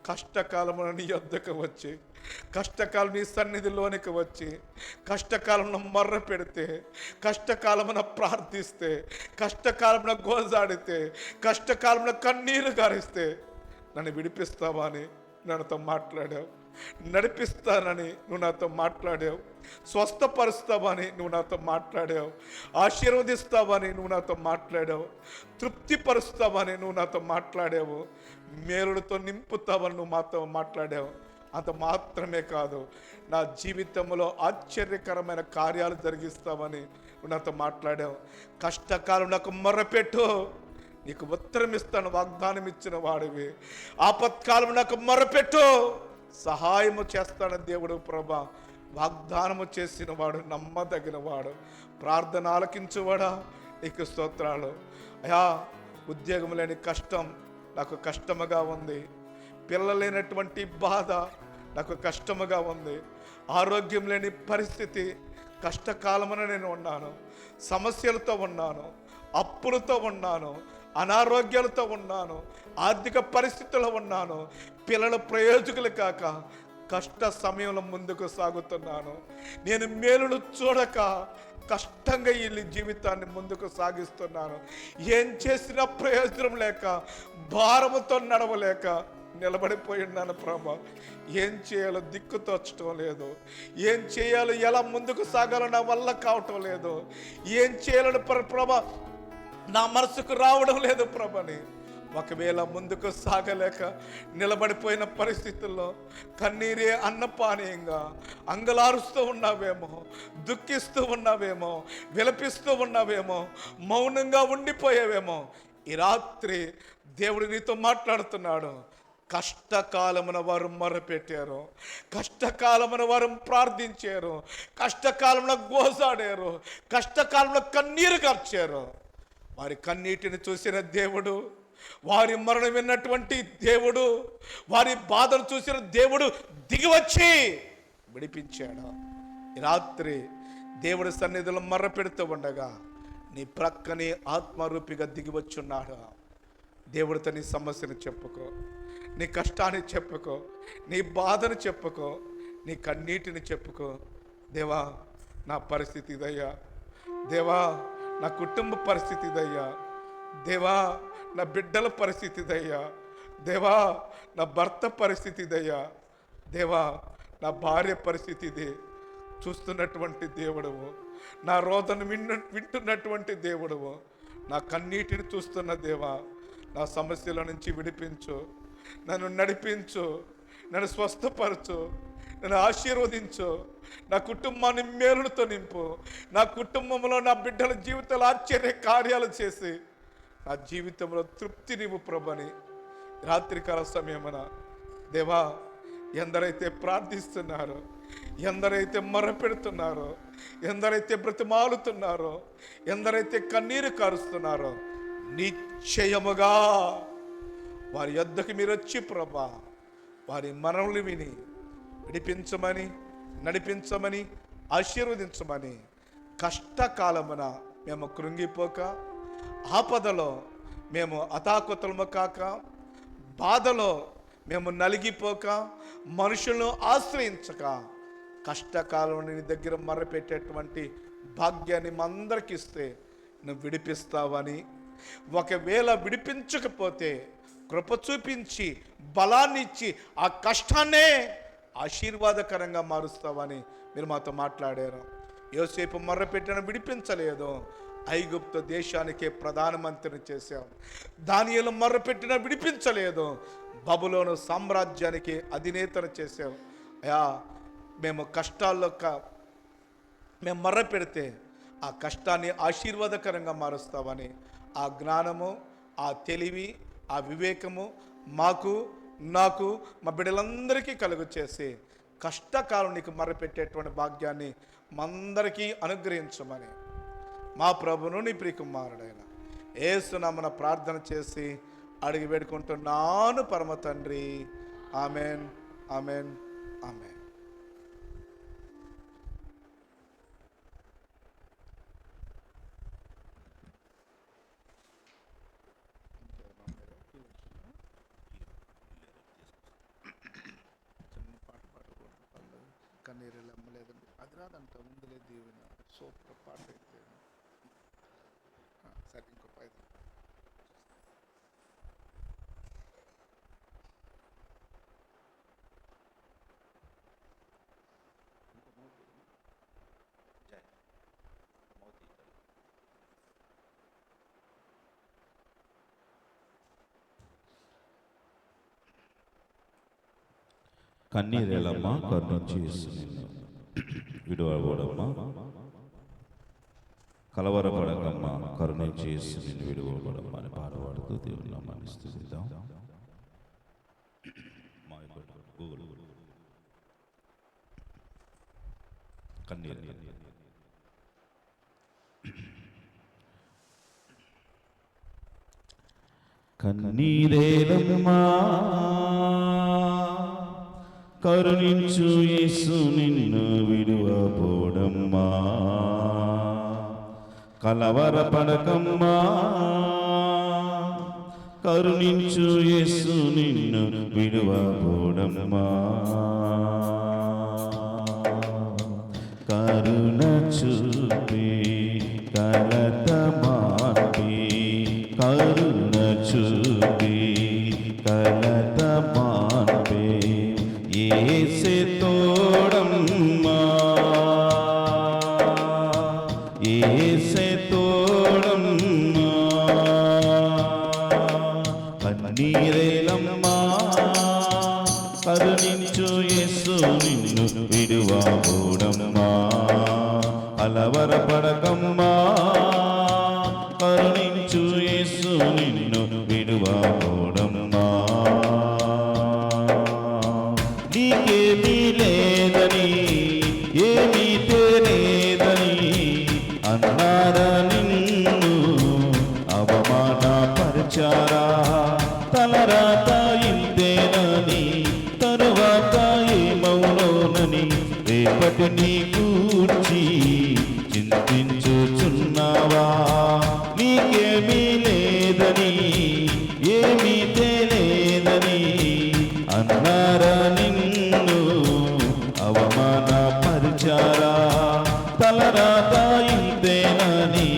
కష్టకాలమున నీ యొద్దకు వచ్చి, కష్టకాలం నీ సన్నిధిలోనికి వచ్చి, కష్టకాలంలో మర్ర పెడితే, కష్టకాలమున ప్రార్థిస్తే, కష్టకాలమున గోజాడితే, కష్టకాలంలో కన్నీరు గారిస్తే నన్ను విడిపిస్తావా అని నాతో మాట్లాడావు. నడిపిస్తానని నువ్వు నాతో మాట్లాడావు. స్వస్థపరుస్తావని నువ్వు నాతో మాట్లాడావు. ఆశీర్వదిస్తావని నువ్వు నాతో మాట్లాడావు. తృప్తిపరుస్తావని నువ్వు నాతో మాట్లాడావు. మేలులతో నింపుతావని నువ్వు మాతో మాట్లాడావు. అంత మాత్రమే కాదు, నా జీవితంలో ఆశ్చర్యకరమైన కార్యాలు జరిగిస్తావని నువ్వు నాతో మాట్లాడావు. కష్టకాలం నాకు మొర్రపెట్టు, నీకు ఉత్తరం ఇస్తాను వాగ్దానం ఇచ్చిన వాడివి. ఆపత్కాలం నాకు మొర్రపెట్టు, సహాయము చేస్తాను దేవుడు ప్రభా. వాగ్దానము చేసిన వాడు నమ్మదగిన వాడు, ప్రార్థన ఆలకించువాడా నీకు స్తోత్రాలు. అయా, ఉద్యోగం లేని కష్టం నాకు కష్టముగా ఉంది. పిల్లలు లేనటువంటి బాధ నాకు కష్టముగా ఉంది. ఆరోగ్యం లేని పరిస్థితి కష్టకాలమున నేను ఉన్నాను. సమస్యలతో ఉన్నాను, అప్పులతో ఉన్నాను, అనారోగ్యాలతో ఉన్నాను, ఆర్థిక పరిస్థితుల్లో ఉన్నాను. పిల్లల ప్రయోజకులు కాక కష్ట సమయంలో ముందుకు సాగుతున్నాను. నేను మేలును చూడక కష్టంగా ఈ జీవితాన్ని ముందుకు సాగిస్తున్నాను. ఏం చేసినా ప్రయోజనం లేక, భారముతో నడవలేక నిలబడిపోయి ఉన్నాను ప్రభా. ఏం చేయాలో దిక్కు తోచడం లేదు. ఏం చేయాలో, ఎలా ముందుకు సాగాలో నా వల్ల కావటం లేదు. ఏం చేయాలని ప్రభా నా మనసుకు రావడం లేదు ప్రభని. ఒకవేళ ముందుకు సాగలేక నిలబడిపోయిన పరిస్థితుల్లో కన్నీరే అన్నపానీయంగా అంగలారుస్తూ ఉన్నావేమో, దుఃఖిస్తూ ఉన్నావేమో, విలపిస్తూ ఉన్నావేమో, మౌనంగా ఉండిపోయావేమో. ఈ రాత్రి దేవుడు నీతో మాట్లాడుతున్నాడు. కష్టకాలమున వారు మొరపెట్టారు, కష్టకాలమున వారు ప్రార్థించారు, కష్టకాలంలో గోసాడారు, కష్టకాలంలో కన్నీరు కార్చారు. వారి కన్నీటిని చూసిన దేవుడు, వారి మరణం విన్నటువంటి దేవుడు, వారి బాధను చూసిన దేవుడు దిగివచ్చి విడిపించాడు. ఈ రాత్రి దేవుడి సన్నిధిలో మర్ర పెడుతూ ఉండగా నీ ప్రక్కనే ఆత్మరూపిగా దిగివచ్చున్నాడు. దేవుడితో నీ సమస్యను చెప్పుకో, నీ కష్టాన్ని చెప్పుకో, నీ బాధను చెప్పుకో, నీ కన్నీటిని చెప్పుకో. దేవా, నా పరిస్థితి ఇదయ్యా. దేవా, నా కుటుంబ పరిస్థితి ఇదయ్యా. దేవా, నా బిడ్డల పరిస్థితి ఇదయ్యా. దేవా, నా భర్త పరిస్థితి ఇదయ్యా. దేవా, నా భార్య పరిస్థితి ఇది. చూస్తున్నటువంటి దేవుడవు, నా రోదన వింటున్నటువంటి దేవుడవు, నా కన్నీటిని చూస్తున్న దేవా, నా సమస్యల నుంచి విడిపించు, నన్ను నడిపించు, నన్ను స్వస్థపరచు, నన్ను ఆశీర్వదించు, నా కుటుంబాన్ని మేలులతో నింపు, నా కుటుంబంలో నా బిడ్డల జీవితాలు ఆశ్చర్య కార్యాలు చేసి నా జీవితంలో తృప్తినివ్వు ప్రభని. రాత్రికాల సమయమున దేవా, ఎందరైతే ప్రార్థిస్తున్నారో, ఎందరైతే మొరపెడుతున్నారో, ఎందరైతే బ్రతిమాలుతున్నారో, ఎందరైతే కన్నీరు కారుస్తున్నారో, నిశ్చయముగా వారి యొద్దకు మీరు వచ్చి ప్రభా, వారి మనవులు విని విడిపించమని, నడిపించమని, ఆశీర్వదించమని. కష్టకాలమున మేము కృంగిపోక, ఆపదలో మేము అతాకుతలము కాక, బాధలో మేము నలిగిపోక, మనుషులను ఆశ్రయించక, కష్టకాలం నీ దగ్గర మర్రపెట్టేటువంటి భాగ్యాన్ని మా అందరికి ఇస్తే నువ్వు విడిపిస్తావని, ఒకవేళ విడిపించకపోతే కృప చూపించి బలాన్ని ఇచ్చి ఆ కష్టాన్నే ఆశీర్వాదకరంగా మారుస్తావని మీరు మాతో మాట్లాడారు. యోసేపు మొర్రపెట్టిన విడిపించలేదు, ఐగుప్తు దేశానికే ప్రధానమంత్రిని చేశాం. దానియేలు మొర్రపెట్టిన విడిపించలేదు, బబులోను సామ్రాజ్యానికి అధినేతను చేశాం. అయా, మేము కష్టాల్లో మేము మొర్ర పెడితే ఆ కష్టాన్ని ఆశీర్వాదకరంగా మారుస్తామని ఆ జ్ఞానము, ఆ తెలివి, ఆ వివేకము మాకు, నాకు, మా బిడ్డలందరికీ కలుగు చేసి కష్టకాలం నీకు మొర్రపెట్టేటువంటి భాగ్యాన్ని మందరికీ అనుగ్రహించమని మా ప్రభును నీ ప్రియకుమారుడైన యేసునామమున ప్రార్థన చేసి అడిగి వేడుకుంటున్నాను పరమ తండ్రి. Amen, amen, amen. కన్నీరు అమ్మలేదండి, అది రాదంట, ముందులే దీవెన. సూపర్ పాట అయితే. సరే ఇంకో 5. కన్నీరేలమ్మా కరుణించి యేసు నిన్ను విడువబోడమ్మా, కలవరపడకమ్మా కరుణించి యేసు నిన్ను విడువబోడమ్మా అని పాడబడుతూ దేవుని నామాన్ని స్తుతిద్దాం. కన్నీరు కన్నీరేలమ్మా కరుణించు యేసు నిన్ను విడువబోడమ్మా, కలవరపడకమ్మా కరుణించు యేసు నిన్ను విడువబోడమ్మా. కరుణ చూపి కలత మాపి, కరుణ చూపి కలత మాపి యేసే తోడమ్మా, యేసే తోడమ్మా. కన్నీరేలమ్మా కరుణించు యేసు నిన్ను విడువబోడమ్మా, కలవరపడకమ్మా కరుణించు యేసు నిన్ను విడువబోడమ్మా. నీకేమీ లేదని ఏమీ తెలియదని అన్నారా నిన్ను అవమానపరిచారా, తలరాత ఇంతేనని తరువాత ఏమవునోనని రేపటి నీ గూర్చి చింతించుచున్నావా. నీకేమీ లేదని ఏమీ తెలియదని అన్నారా నిన్ను అవమానపరిచారా, తలరాత ఇంతేనని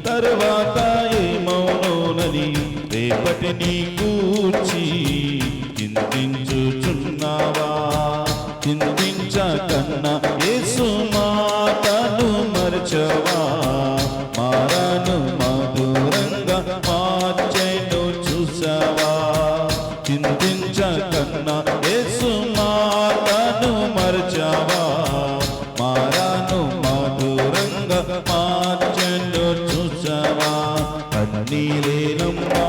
తరువాత ఏమవునోనని రేపటి నీ గూర్చి చింతించుచున్నావా. చింతించకన్నా యేసు మాటను మరచవా, మారాను మధురంగా మార్చెను చూసావా. చింతించకన్నా యేసు మాటను మరచవా, మారాను మధురంగా మార్చెను చూసావా. కన్నీరేలమ్మా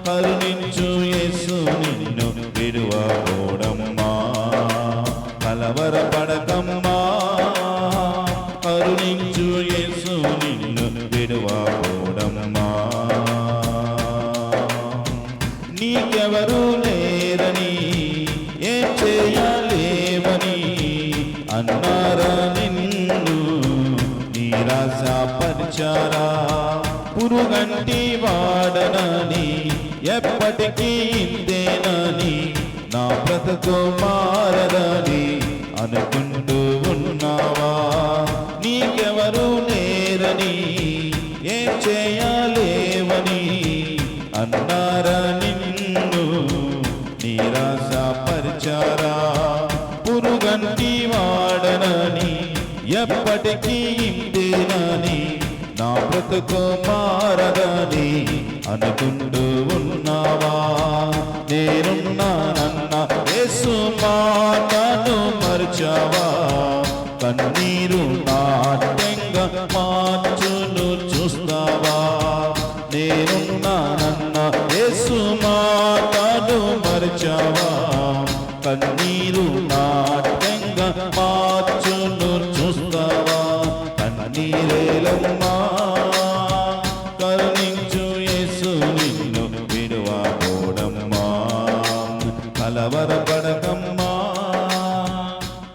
కరుణించు యేసు నిన్ను విడువబోడమ్మా, కలవరపడకమ్మా కరుణించు యేసు నిన్ను విడువబోడమ్మా. నీకెవరు లేరని ఏం చేయలేవని అన్నారా నిన్ను నిరాశపరిచారా, పురుగంటి వాడనని ఎప్పటికీ ఇంతేనని నా బ్రతుకు మారదని అనుకుంటూ ఉన్నావా. నీకెవరు లేరని ఏం చేయలేవని అన్నారా నిన్ను నిరాశపరిచారా, పురుగంటి వాడనని ఎప్పటికీ ఇంతేనని నా బ్రతుకు మారదని అనుకుంటూ ఉన్నావా. నేనున్నానన్న యేసు మాటను మరచావా, కన్నీరు నాట్యంగా మార్చును చూస్తావా. నేనున్నానన్న యేసు మాటను మరచావా, కన్నీరు నాట్యంగా మార్చును చూస్తావా. కన్నీరేలమ్మా కరుణించు యేసు నిన్ను విడువబోడమ్మా, కలవరపడకమ్మా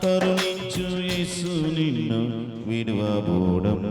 కరుణించు యేసు నిన్ను విడువబోడమ్మా.